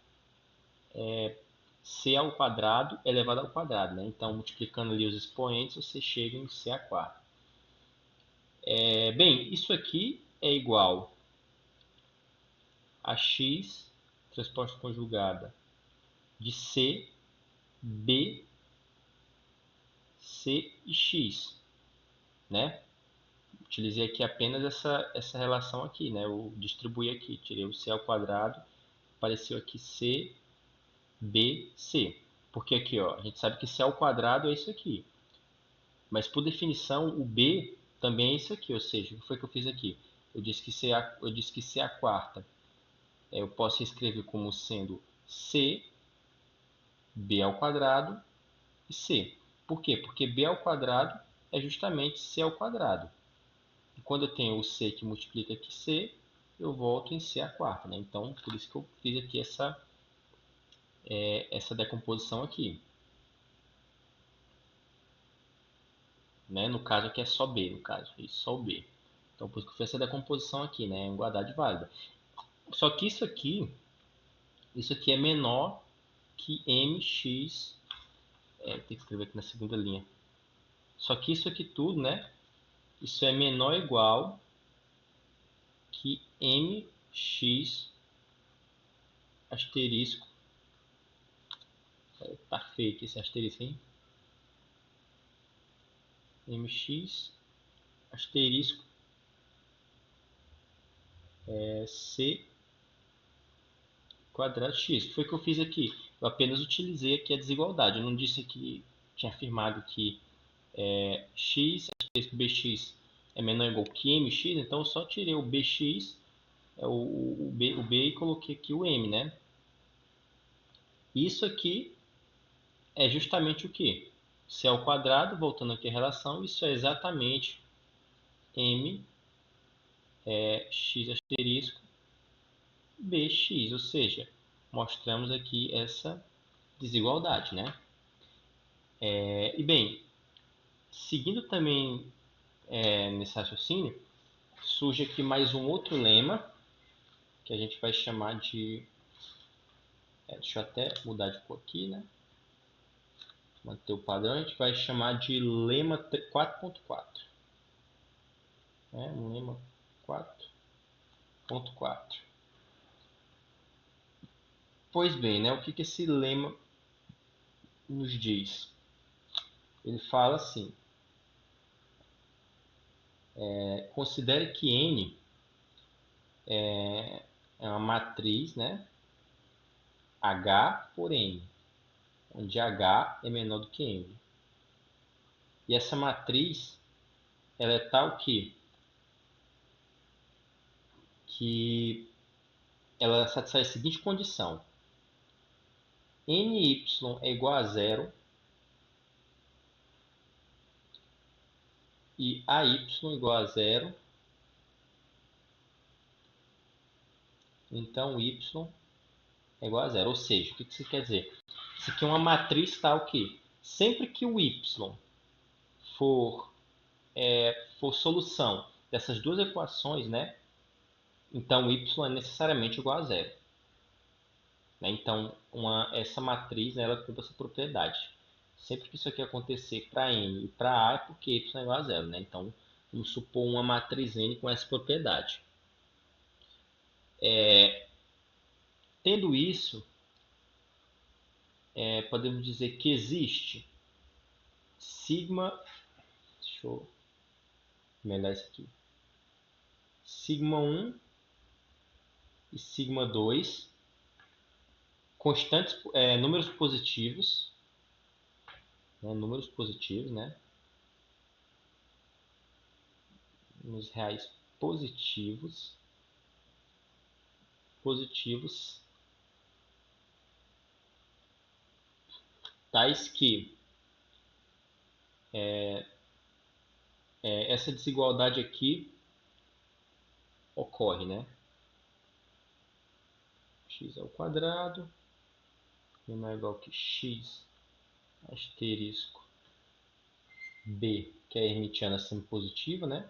Speaker 1: C ao quadrado elevado ao quadrado, né? Então, multiplicando ali os expoentes, você chega em C à quarta. Bem, isso aqui é igual a x transposta conjugada de C, B, C e x, né? Utilizei aqui apenas essa relação aqui, né? Eu distribuí aqui, tirei o C ao quadrado, apareceu aqui C, B, C. Porque aqui, ó, a gente sabe que C ao quadrado é isso aqui. Mas por definição, o B também é isso aqui, ou seja, o que foi que eu fiz aqui? Eu disse que C é a quarta. Eu posso escrever como sendo C, B ao quadrado e C. Por quê? Porque B ao quadrado é justamente C ao quadrado. E quando eu tenho o C que multiplica aqui C, eu volto em C à quarta, né? Então, por isso que eu fiz aqui essa decomposição aqui. Né? No caso aqui é só B, no caso, isso, só o B. Então, por isso que eu fiz essa decomposição aqui, né? Em igualdade válida. Só que isso aqui é menor que mx, tem que escrever aqui na segunda linha. Só que isso aqui tudo, né? Isso é menor ou igual que mx asterisco fake esse asterisco, hein? mx asterisco c quadrado x. Que foi o que eu fiz aqui. Eu apenas utilizei aqui a desigualdade. Eu não disse que tinha afirmado que x asterisco bx é menor ou igual que mx, então eu só tirei o bx, o b e coloquei aqui o m, né? Isso aqui é justamente o que? C ao quadrado, voltando aqui a relação, isso é exatamente m x asterisco bx, ou seja, mostramos aqui essa desigualdade, né? E bem, seguindo também nesse raciocínio, surge aqui mais um outro lema, que a gente vai chamar de... deixa eu até mudar de cor aqui, né? Manter o padrão, a gente vai chamar de lema 4.4. Um lema 4.4. Pois bem, né? O que esse lema nos diz? Ele fala assim: considere que N é uma matriz, né? H por N, onde H é menor do que N. E essa matriz, ela é tal que ela satisfaz a seguinte condição: NY é igual a zero e AY igual a zero, então Y é igual a zero. Ou seja, o que isso quer dizer? Isso aqui é uma matriz tal que sempre que o Y for solução dessas duas equações, né? Então y é necessariamente igual a zero. Né? Então essa matriz, né, ela tem essa propriedade. Sempre que isso aqui acontecer para n e para a é porque y é igual a zero. Né? Então vamos supor uma matriz n com essa propriedade. Tendo isso, podemos dizer que existe sigma... Deixa eu melhorar isso aqui. Sigma 1 e sigma 2, constantes, números positivos, números positivos, né? Números reais positivos, tais que essa desigualdade aqui ocorre, né? X ao quadrado menor ou igual que x asterisco b, que é hermitiana semipositiva, né?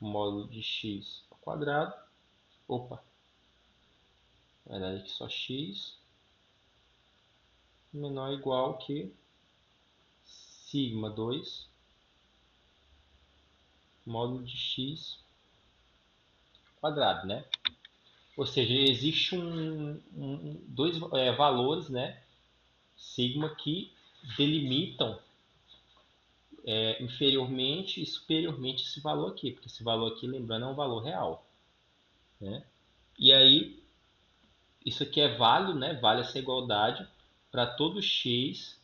Speaker 1: Módulo de x ao quadrado. Opa! Na verdade aqui só x menor ou igual que sigma 2 módulo de x quadrado, né? Ou seja, existe dois valores, né, sigma, que delimitam inferiormente e superiormente esse valor aqui, porque esse valor aqui, lembrando, é um valor real, né? E aí, isso aqui é válido, né? Vale essa igualdade para todo x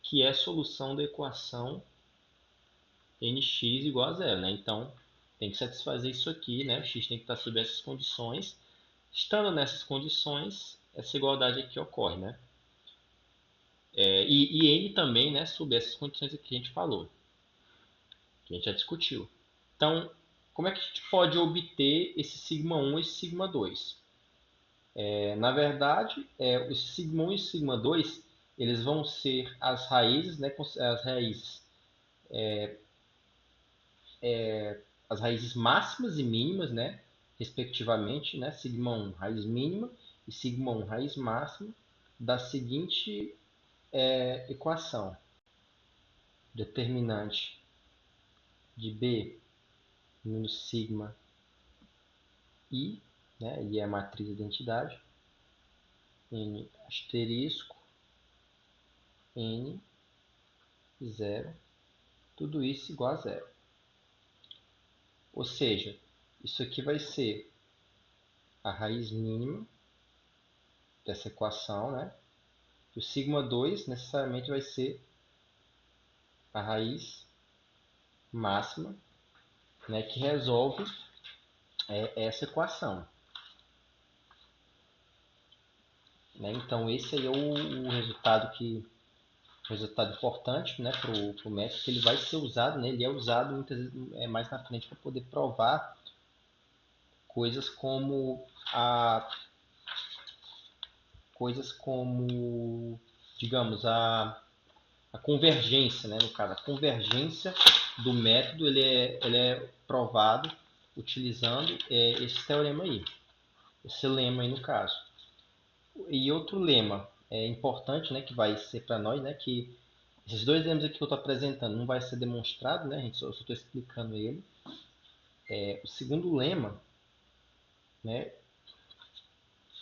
Speaker 1: que é solução da equação nx igual a zero, né? Então, tem que satisfazer isso aqui, né? O x tem que estar sob essas condições. Estando nessas condições, essa igualdade aqui ocorre, né? E n também, né, sob essas condições aqui que a gente falou, que a gente já discutiu. Então, como é que a gente pode obter esse sigma 1 e esse sigma 2? Na verdade, o sigma 1 e o sigma 2, eles vão ser as raízes, né, as raízes máximas e mínimas, né, respectivamente, né, sigma 1 raiz mínima e sigma 1 raiz máxima da seguinte equação: determinante de b menos sigma i, né, e é a matriz da identidade, n asterisco n, 0, tudo isso igual a zero. Ou seja, isso aqui vai ser a raiz mínima dessa equação, né? E o σ2 necessariamente vai ser a raiz máxima, né, que resolve essa equação. Né? Então esse aí é o resultado importante, né, para o método, que ele vai ser usado, né, ele é usado muitas vezes mais na frente para poder provar coisas como digamos, a convergência, né, no caso, a convergência do método, ele é provado utilizando esse teorema aí, esse lema aí no caso. E outro lema importante, né, que vai ser para nós, né, que esses dois lemas aqui que eu estou apresentando não vai ser demonstrado, né, eu só estou explicando ele. O segundo lema, né,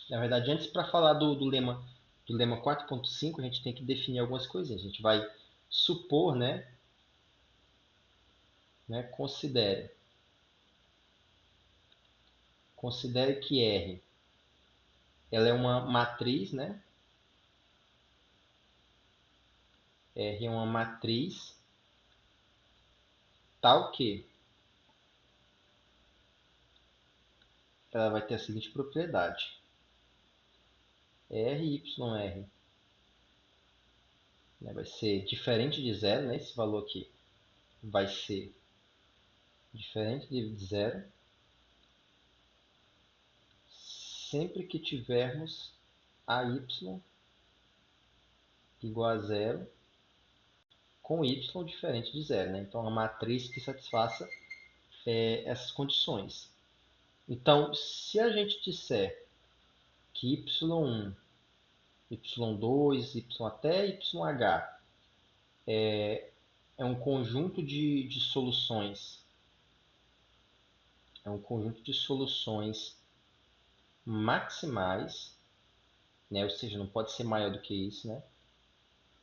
Speaker 1: na verdade, antes para falar do lema 4.5, a gente tem que definir algumas coisinhas. A gente vai supor, né, considere que R ela é uma matriz, né? R é uma matriz tal que ela vai ter a seguinte propriedade. R, YR, né, vai ser diferente de zero, né? Esse valor aqui vai ser diferente de zero sempre que tivermos AY igual a zero com y diferente de zero, né? Então, é uma matriz que satisfaça essas condições. Então, se a gente disser que y1, y2, y até yh é um conjunto de soluções, maximais, né? Ou seja, não pode ser maior do que isso, né?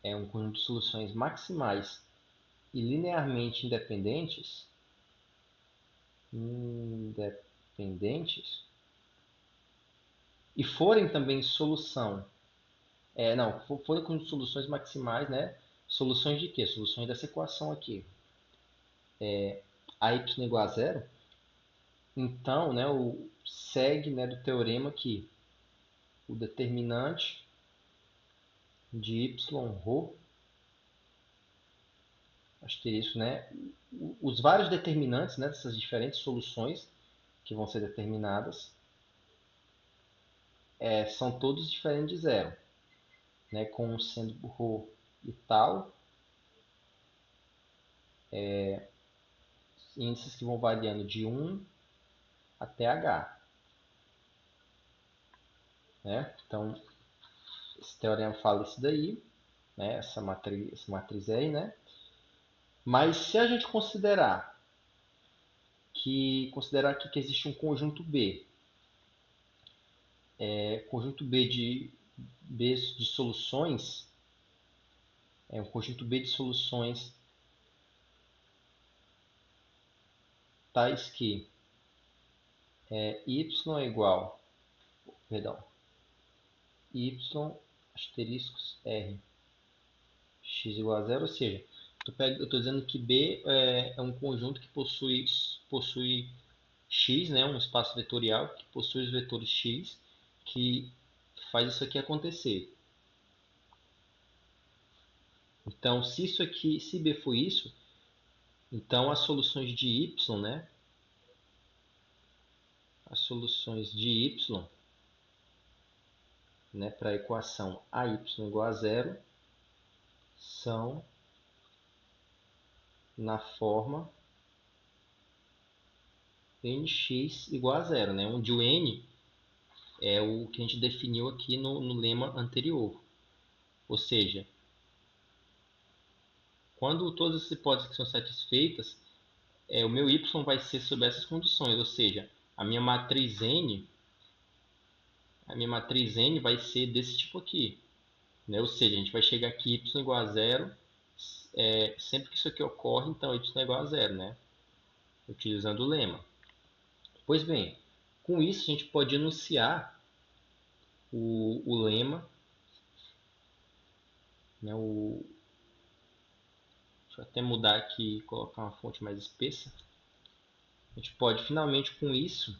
Speaker 1: É um conjunto de soluções maximais e linearmente independentes, e forem também solução, forem com soluções maximais, né? Soluções de quê? Soluções dessa equação aqui. A y igual a zero, então, né, segue, né, do teorema que o determinante de y ρ, asterisco, né, os vários determinantes, né, dessas diferentes soluções que vão ser determinadas são todos diferentes de zero, né, com sendo ρ e tal índices que vão variando de 1 até h. Né? Então, esse teorema fala isso daí, né? essa matriz aí, né? Mas se a gente considerar que existe um conjunto B, conjunto B de soluções, um conjunto B de soluções tais que y é igual, y asteriscos r x igual a zero, ou seja, eu estou dizendo que B é um conjunto que possui x, né, um espaço vetorial que possui os vetores x, que faz isso aqui acontecer. Então, se B for isso, então as soluções de y, né, né, para a equação AY igual a zero são na forma nx igual a zero, né, onde o n é o que a gente definiu aqui no lema anterior. Ou seja, quando todas as hipóteses são satisfeitas, o meu y vai ser sob essas condições, ou seja, a minha matriz n vai ser desse tipo aqui, né? Ou seja, a gente vai chegar aqui y igual a zero, sempre que isso aqui ocorre, então y é igual a zero, né? Utilizando o lema. Pois bem, com isso a gente pode enunciar o lema, né? Deixa eu até mudar aqui e colocar uma fonte mais espessa. A gente pode finalmente com isso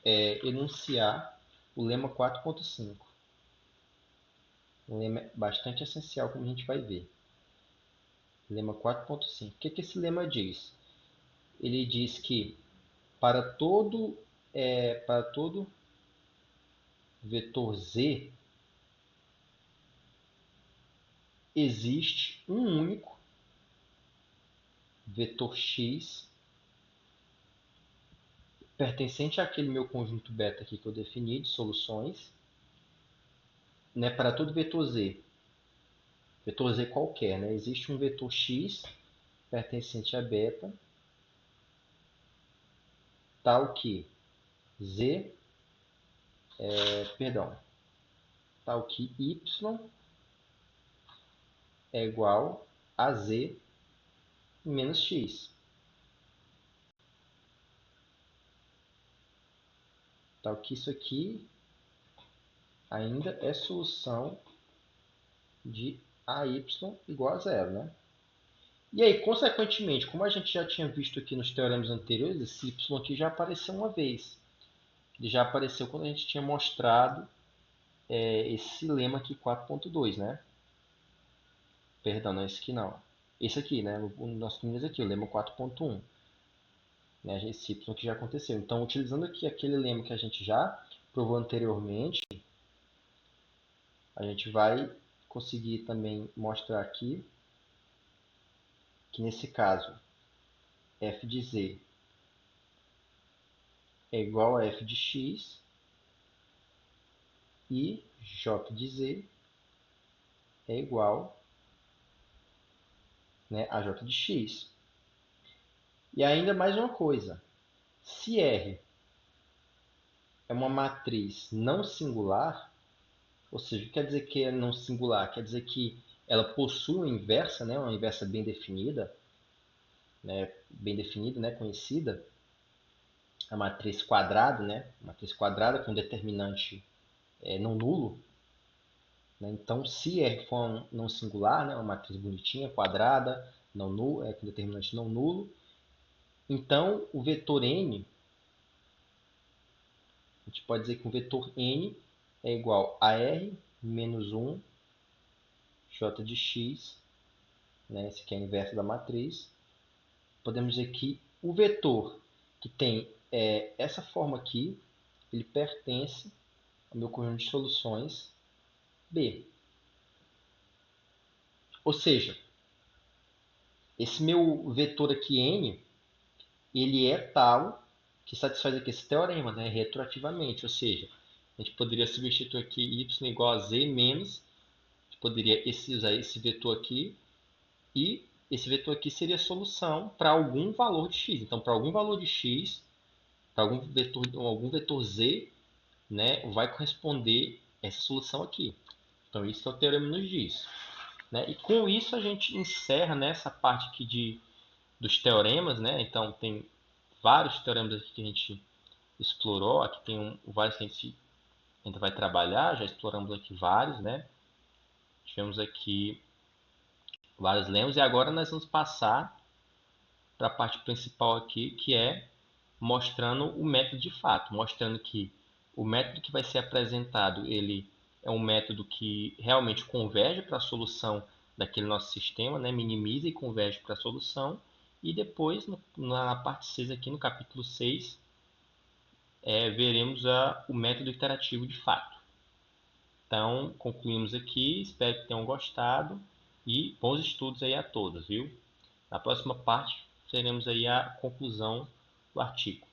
Speaker 1: enunciar o lema 4.5. Um lema bastante essencial, como a gente vai ver. Lema 4.5. O que esse lema diz? Ele diz que para todo vetor z existe um único vetor x pertencente àquele meu conjunto beta aqui que eu defini de soluções, né, para todo vetor z qualquer, né, existe um vetor x pertencente a beta, tal que z, tal que y é igual a z menos x. Tal que isso aqui ainda é solução de AY igual a zero, né? E aí, consequentemente, como a gente já tinha visto aqui nos teoremas anteriores, esse y aqui já apareceu uma vez. Ele já apareceu quando a gente tinha mostrado esse lema aqui 4.2, né? Perdão, não é esse aqui não. Esse aqui, né? O nosso número aqui, o lema 4.1. Né? Esse y aqui já aconteceu. Então, utilizando aqui aquele lema que a gente já provou anteriormente, a gente vai conseguir também mostrar aqui que nesse caso f de z é igual a f de x e j de z é igual, né, a j de x. E ainda mais uma coisa, se R é uma matriz não singular, ou seja, o que quer dizer que é não singular? Quer dizer que ela possui uma inversa, né, uma inversa bem definida, né, conhecida, a matriz quadrada, né, matriz quadrada com determinante não nulo. Né? Então, se R for um não singular, né, uma matriz bonitinha, quadrada, não nulo, com determinante não nulo, então o vetor n, a gente pode dizer que o vetor n é igual a R menos 1 j de x, né, esse aqui é a inversa da matriz. Podemos dizer que o vetor que tem essa forma aqui, ele pertence ao meu conjunto de soluções B. Ou seja, esse meu vetor aqui n, ele é tal que satisfaz aqui esse teorema, né, retroativamente. Ou seja, a gente poderia substituir aqui y igual a z menos, a gente poderia usar esse vetor aqui, e esse vetor aqui seria a solução para algum valor de x. Então, para algum valor de x, para algum vetor z, né, vai corresponder essa solução aqui. Então, isso que o teorema nos diz. Né? E com isso a gente encerra nessa parte aqui dos teoremas. Né? Então, tem vários teoremas aqui que a gente explorou. Aqui tem vários que a gente ainda vai trabalhar. Já exploramos aqui vários. Né? Tivemos aqui vários lemas. E agora nós vamos passar para a parte principal aqui, que é mostrando o método de fato. Mostrando que o método que vai ser apresentado, ele é um método que realmente converge para a solução daquele nosso sistema, né? Minimiza e converge para a solução. E depois, na parte 6 aqui, no capítulo 6, veremos o método iterativo de fato. Então, concluímos aqui, espero que tenham gostado e bons estudos aí a todos, viu? Na próxima parte, teremos aí a conclusão do artigo.